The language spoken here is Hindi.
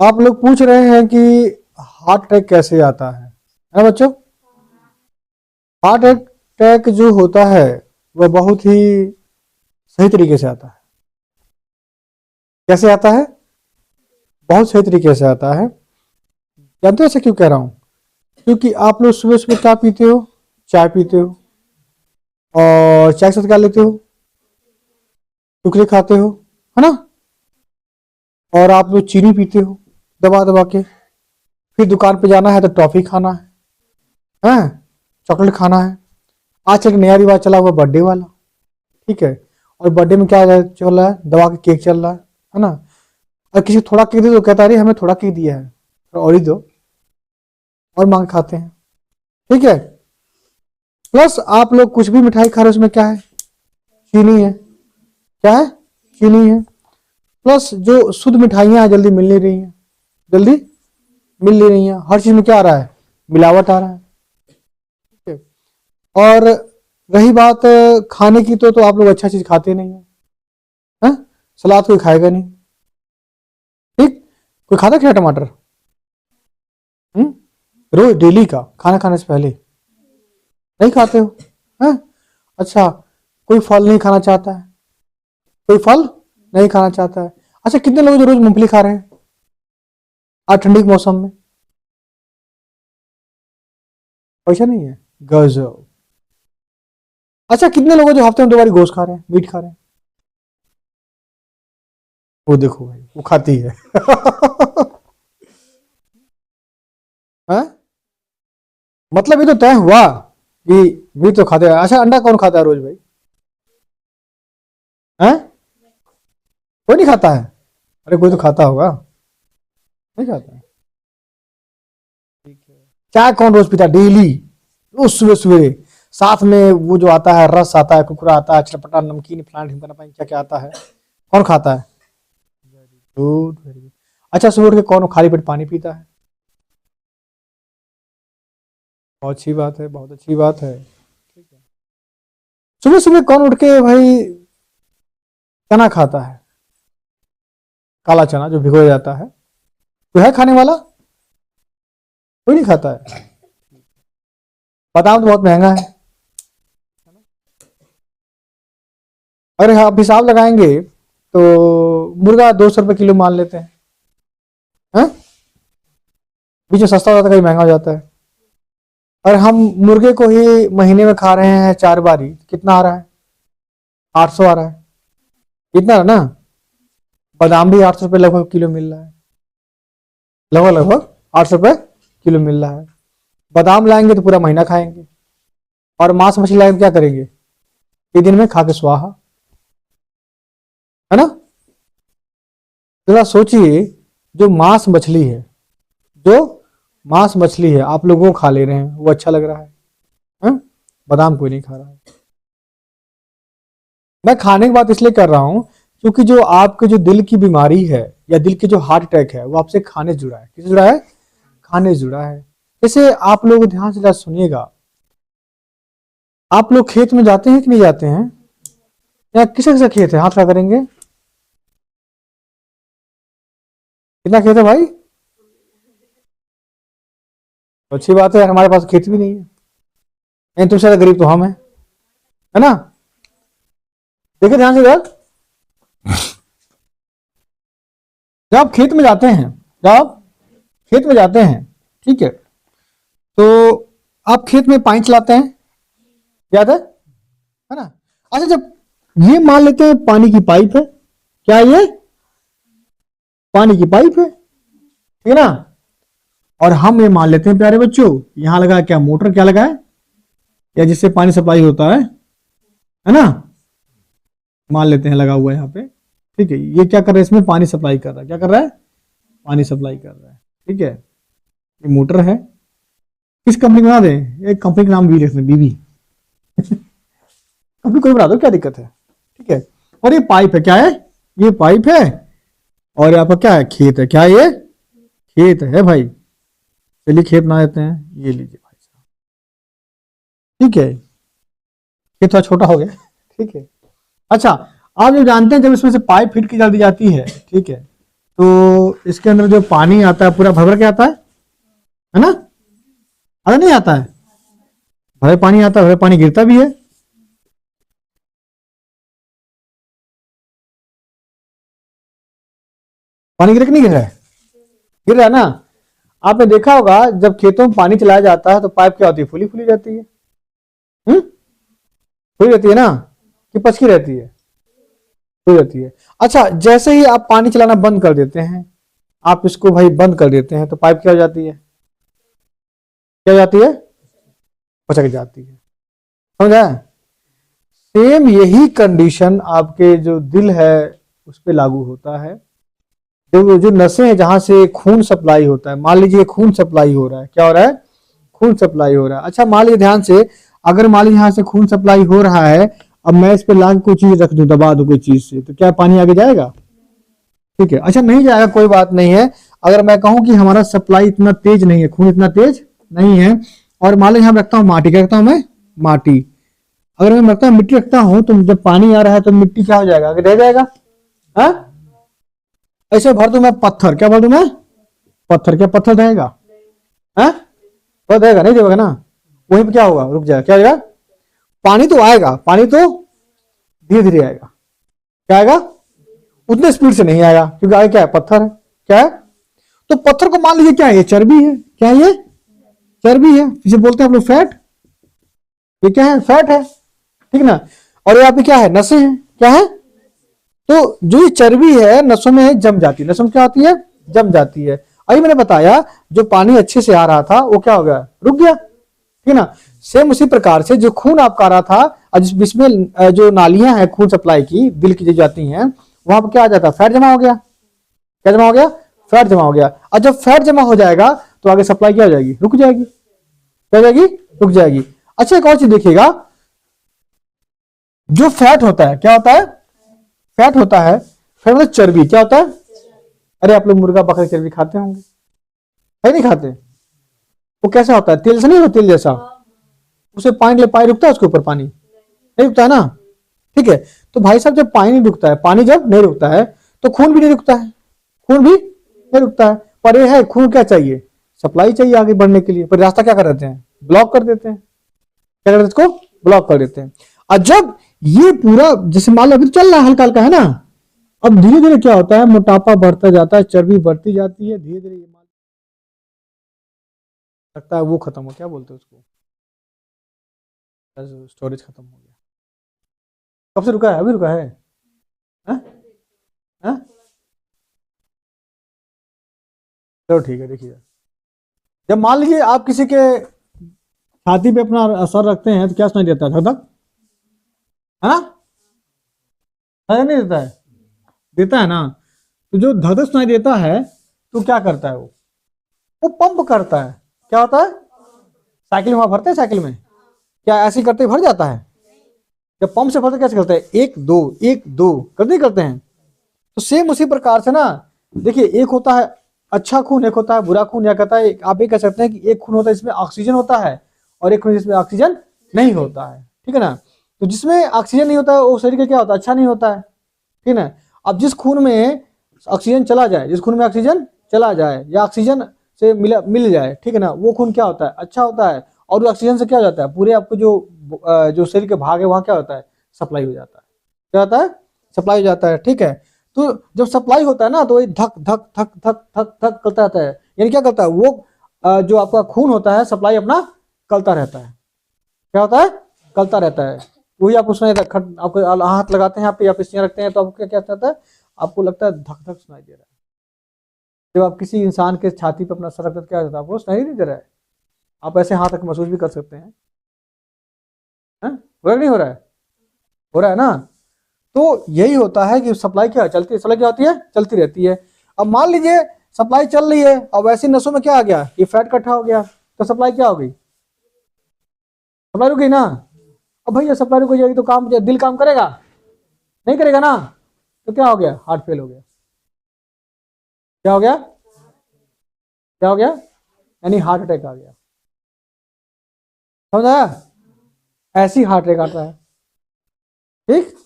आप लोग पूछ रहे हैं कि हार्ट अटैक कैसे आता है ना बच्चों। हार्ट अटैक जो होता है वह बहुत ही सही तरीके से आता है। कैसे आता है? बहुत सही तरीके से आता है। जानते हो ऐसे क्यों कह रहा हूं? क्योंकि आप लोग सुबह सुबह क्या पीते हो? चाय पीते हो, और चाय के साथ क्या लेते हो? टुकड़े खाते हो, है ना। और आप लोग चीनी पीते हो दबा दबा के। फिर दुकान पे जाना है तो टॉफी खाना है, चॉकलेट खाना है। आज एक नया रिवाज चला हुआ बर्थडे वाला, ठीक है। और बर्थडे में क्या चल रहा है? दबा के केक चल रहा है ना। और किसी को थोड़ा केक दे तो कहता है अरे हमें थोड़ा केक दिया है, और ही दो, और मांग खाते हैं, ठीक है। प्लस आप लोग कुछ भी मिठाई खा रहे हो उसमें क्या है? चीनी है। क्या है? चीनी है। प्लस जो शुद्ध मिठाइयां जल्दी मिल नहीं रही हैं, जल्दी मिल नहीं रही हैं। हर चीज में क्या आ रहा है? मिलावट आ रहा है, ठीक है। और रही बात खाने की, तो आप लोग अच्छा चीज खाते नहीं है? सलाद कोई खाएगा नहीं, ठीक। कोई खाता क्या टमाटर? रोज डेली का खाना खाने से पहले नहीं खाते हो, हैं? अच्छा, कोई फल नहीं खाना चाहता है? कोई फल नहीं खाना चाहता है। अच्छा, कितने लोग जो रोज मूंगफली खा रहे हैं आज ठंडी के मौसम में? पैसा नहीं है, गजब। अच्छा, कितने लोग जो हफ्ते में 2 बार गोश्त खा रहे हैं, मीट खा रहे हैं? वो देखो भाई, वो खाती है। हैं? मतलब ये तो तय हुआ कि मीट तो खाते हैं। अच्छा, अंडा कौन खाता है रोज भाई? हैं? कोई नहीं खाता है? अरे कोई तो खाता होगा, नहीं खाता है, ठीक है। चाय कौन रोज पीता है? डेली, रोज सुबह सुबह। साथ में वो जो आता है, रस आता है, कुकुरा आता है, चटपटा नमकीन प्लांट ढिमकाना पानी क्या क्या आता है, कौन खाता है? Good, very good. अच्छा, सुबह उठ के कौन खाली पेट पानी पीता है? बहुत अच्छी बात है, बहुत अच्छी बात है, ठीक है। सुबह सुबह कौन उठ के भाई चना खाता है? काला चना जो भिगोया जाता है, कोई है खाने वाला? कोई नहीं खाता है। बादाम तो बहुत महंगा है। अरे आप हिसाब लगाएंगे तो मुर्गा 200 रुपये किलो मान लेते हैं, बीच में सस्ता हो जाता है, कहीं महंगा हो जाता है। और हम मुर्गे को ही महीने में खा रहे हैं 4 बारी, कितना आ रहा है? 800 आ रहा है, इतना ना। बादाम भी 800 रुपये लगभग किलो मिल रहा है, लगभग लगभग 800 रुपये किलो मिल रहा है। बादाम लाएंगे तो पूरा महीना खाएंगे, और मांस मछली लाएंगे क्या करेंगे? एक दिन में खा के स्वाहा, है ना। जरा सोचिए, जो मांस मछली है, जो मांस मछली है आप लोगों को खा ले रहे हैं, वो अच्छा लग रहा है? बादाम कोई नहीं खा रहा है। मैं खाने की बात इसलिए कर रहा हूं क्योंकि जो आपके जो दिल की बीमारी है, या दिल के जो हार्ट अटैक है, वो आपसे खाने से जुड़ा है। किससे जुड़ा है? खाने से जुड़ा है। जैसे आप लोग ध्यान से सुनिएगा, आप लोग खेत में जाते हैं कि नहीं जाते हैं? या किसका किसका खेत है? हाथ खड़ा करेंगे। कितना खेत है भाई? तो अच्छी बात है, हमारे पास खेत भी नहीं है। नहीं, तुमसे ज्यादा गरीब तो हम है ना। देखिए ध्यान से यार, जब आप खेत में जाते हैं, जब आप खेत में जाते हैं, ठीक है, तो आप खेत में पानी चलाते हैं, याद है ना। अच्छा, जब ये मान लेते हैं पानी की पाइप है, क्या ये पानी की पाइप है, ठीक है ना। और हम ये मान लेते हैं प्यारे बच्चों, यहां लगा क्या? मोटर। क्या लगा है? या जिससे पानी सप्लाई होता है ना। मान लेते हैं लगा हुआ है यहाँ पे, ठीक है। ये क्या कर रहा है? इसमें पानी सप्लाई कर रहा है। क्या कर रहा है? पानी सप्लाई कर रहा है, ठीक है। ये मोटर है। किस कंपनी बना दें? एक कंपनी का नाम भी लिख दें, बीबी। कंपनी कोई बना दो, क्या दिक्कत है, ठीक है। और ये पाइप है, क्या है? ये पाइप है। और यहाँ पर क्या है? खेत है। क्या है ये? खेत है भाई। चलिए खेत बना देते हैं, ये लीजिए भाई साहब, ठीक है। खेत थोड़ा छोटा हो गया, ठीक है। अच्छा, आप जो जानते हैं जब इसमें से पाइप फिट की दी जाती है, ठीक है, तो इसके अंदर जो पानी आता है पूरा भर भर के आता है ना? आता नहीं आता है? भरे पानी आता है, भरे पानी गिरता भी है। पानी गिर के नहीं गिर रहा है? गिर रहा है ना? आपने देखा होगा जब खेतों में पानी चलाया जाता है तो पाइप क्या होती है? फुली फुली रहती है। फुली रहती है ना कि पचकी रहती है? फुली रहती है। अच्छा, जैसे ही आप पानी चलाना बंद कर देते हैं, आप इसको भाई बंद कर देते हैं, तो पाइप क्या हो जाती है? क्या हो जाती है? पचक जाती है। समझा? सेम यही कंडीशन आपके जो दिल है उस पर लागू होता है। जो नसें हैं जहां से खून सप्लाई होता है, मान लीजिए खून सप्लाई हो रहा है, क्या हो रहा है? खून सप्लाई हो रहा है। अच्छा, मान लीजिए ध्यान से, अगर मान लीजिए यहाँ से खून सप्लाई हो रहा है, अब मैं इस पे लाके कोई चीज रख दूं, दबा दूं कोई चीज से, तो क्या पानी आगे जाएगा? ठीक है। अच्छा, नहीं जाएगा, कोई बात नहीं है। अगर मैं कहूं कि हमारा सप्लाई इतना तेज नहीं है, खून इतना तेज नहीं है, और मान लीजिए हम रखता हूं माटी, क्या रखता हूं मैं? माटी। अगर मैं रखता हूं मिट्टी रखता हूं, तो जब पानी आ रहा है तो मिट्टी क्या हो जाएगा? आगे रह जाएगा। हाँ, ऐसे भर दूं मैं पत्थर, क्या भर दूं मैं? पत्थर, क्या पत्थर रहेगा? है? पत्थर रहेगा नहीं? देगा ना? वहीं पे क्या होगा? रुक जाएगा। क्या आएगा? पानी तो आएगा, पानी तो धीरे धीरे आएगा। क्या आएगा? उतने स्पीड से नहीं आएगा, क्योंकि आगे क्या है? पत्थर है। क्या है? तो पत्थर को मान लीजिए क्या है? ये चर्बी है। क्या है ये? चर्बी है। इसे बोलते हैं आप लोग फैट। ये क्या है? फैट है। ठीक ना? और ये आपकी क्या है? नसें हैं। क्या है? तो जो ये चर्बी है नसों में जम जाती है। नसों में क्या होती है? जम जाती है। अभी मैंने बताया जो पानी अच्छे से आ रहा था वो क्या हो गया? रुक गया। ठीक है ना? सेम उसी प्रकार से जो खून आपका आ रहा था, जिसमें जो नालियां हैं खून सप्लाई की, दिल की जो जाती हैं, वहां पर क्या आ जाता है? फैट जमा हो गया। क्या जमा हो गया? फैट जमा हो गया। और जब फैट जमा हो जाएगा तो आगे सप्लाई क्या हो जाएगी? रुक जाएगी। क्या हो जाएगी? रुक जाएगी। अच्छा, एक और चीज देखिएगा, जो फैट होता है, क्या होता है? फैट होता है। फैट मतलब चर्बी। क्या होता है? अरे आप लोग मुर्गा बकरा चर्बी खाते होंगे, है नहीं खाते? वो कैसा होता है? तेल से नहीं होता? तेल जैसा। उसे पानी ले, पानी रुकता है उसके ऊपर? पानी नहीं रुकता है ना? ठीक है। तो भाई साहब, जब पानी नहीं रुकता है, पानी जब नहीं रुकता है, तो खून भी नहीं रुकता है। खून भी नहीं रुकता है। पर यह है, खून क्या चाहिए? सप्लाई चाहिए आगे बढ़ने के लिए। पर रास्ता क्या कर देते हैं? ब्लॉक कर देते हैं। क्या कर देते हैं? इसको ब्लॉक कर देते हैं। और जब ये पूरा, जैसे मान लो अभी तो चल रहा है हल्का हल्का, है ना? अब धीरे धीरे क्या होता है? मोटापा बढ़ता जाता है, चर्बी बढ़ती जाती है, धीरे धीरे ये लगता है वो खत्म हो, क्या बोलते हैं उसको, स्टोरेज खत्म हो गया। कब से रुका है? अभी रुका है? हाँ? हाँ? चलो ठीक है। देखिए, जब मान लीजिए आप किसी के छाती पे अपना असर रखते हैं तो क्या सुनाई देता है? धक धक, है ना? सुनाई नहीं देता है? देता है ना? तो जो धक धक सुनाई देता है, तो क्या करता है वो पंप करता है। क्या होता है? साइकिल में भरते हैं, साइकिल में क्या ऐसे करते भर जाता है? जब पंप से भरते कैसे करते हैं? एक दो, एक दो करते करते हैं। तो सेम उसी प्रकार से ना, देखिए, एक होता है अच्छा खून, एक होता है बुरा खून। या कहता है, आप ये कह सकते हैं कि एक खून होता है जिसमें ऑक्सीजन होता है, और एक खून जिसमें ऑक्सीजन नहीं होता है। ठीक है ना? तो जिसमें ऑक्सीजन नहीं होता है वो शरीर का क्या होता है? अच्छा नहीं होता है। ठीक है ना? अब जिस खून में ऑक्सीजन चला जाए, जिस खून में ऑक्सीजन चला जाए या ऑक्सीजन से मिल जाए, ठीक है ना, वो खून क्या होता है? अच्छा होता है। और ऑक्सीजन से क्या हो जाता है? पूरे आपको जो शरीर के भाग है वहां क्या होता है? सप्लाई हो जाता है। क्या होता है? सप्लाई हो जाता है। ठीक है। तो जब सप्लाई होता है ना, तो ये धक धक धक धक धक धक करता रहता है। यानी क्या करता है वो? जो आपका खून होता है, सप्लाई अपना करता रहता है। क्या होता है? करता रहता है। वही आपको सुनाई देता है। आपको हाथ लगाते हैं यहाँ पे या पिस्तियां रखते हैं तो आपको क्या क्या होता है? आपको लगता है धक धक सुनाई दे रहा है। जब आप किसी इंसान के छाती पे अपना सर रखते हैं तो क्या होता है? आपको सुनाई नहीं दे रहा है? आप ऐसे हाथ तक महसूस भी कर सकते हैं। हो रहा है नहीं हो रहा है? हो रहा है ना? तो यही होता है कि सप्लाई क्या चलती है? सप्लाई क्या होती है? चलती रहती है। अब मान लीजिए सप्लाई चल रही है, अब ऐसी नसों में क्या आ गया? ये फैट इकट्ठा हो गया, तो सप्लाई क्या हो गई? सप्लाई रुक गई ना? अब भैया सप्लाई रुक जाएगी तो काम, दिल काम करेगा? नहीं करेगा ना? तो क्या हो गया? हार्ट फेल हो गया। क्या हो गया? क्या हो गया? यानी हार्ट अटैक आ गया। समझ आया? ऐसी हार्ट अटैक आता है। ठीक।